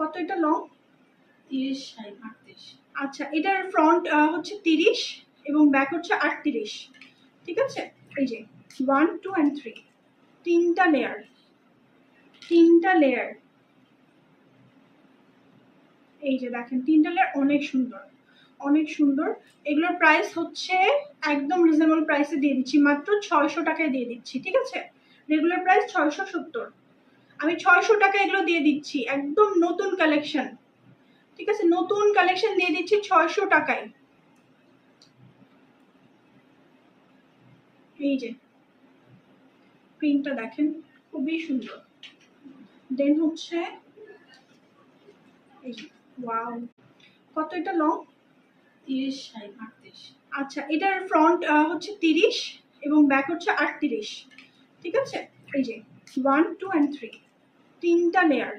কত এটা লং? 30, 60, 38। আচ্ছা, এটার ফ্রন্ট হচ্ছে 30 এবং ব্যাক হচ্ছে 38। ঠিক আছে, এই যে 1, 2 and 3 তিনটা লেয়ার, এই যে দেখেন তিনটা লেয়ার, অনেক সুন্দর অনেক সুন্দর। এগুলোর প্রাইস হচ্ছে একদম রিজনেবল প্রাইসে দিয়ে দিচ্ছি, মাত্র 600 টাকায় দিয়ে দিচ্ছি। ঠিক আছে, রেগুলার প্রাইস 670, আমি 600 টাকা এগুলো দিয়ে দিচ্ছি, একদম নতুন কালেকশন। ঠিক আছে, নতুন কালেকশন দিয়ে দিচ্ছি 600 টাকায়। এই যে প্রিন্টটা দেখেন, খুবই সুন্দর। দেন হচ্ছে এই যে ওয়াও, কত এটা লং? 30, 60, 38। আচ্ছা, এটার ফ্রন্ট হচ্ছে 30 এবং ব্যাক হচ্ছে 38। ঠিক আছে, এই যে 1, 2 and 3 তিনটা লেয়ার,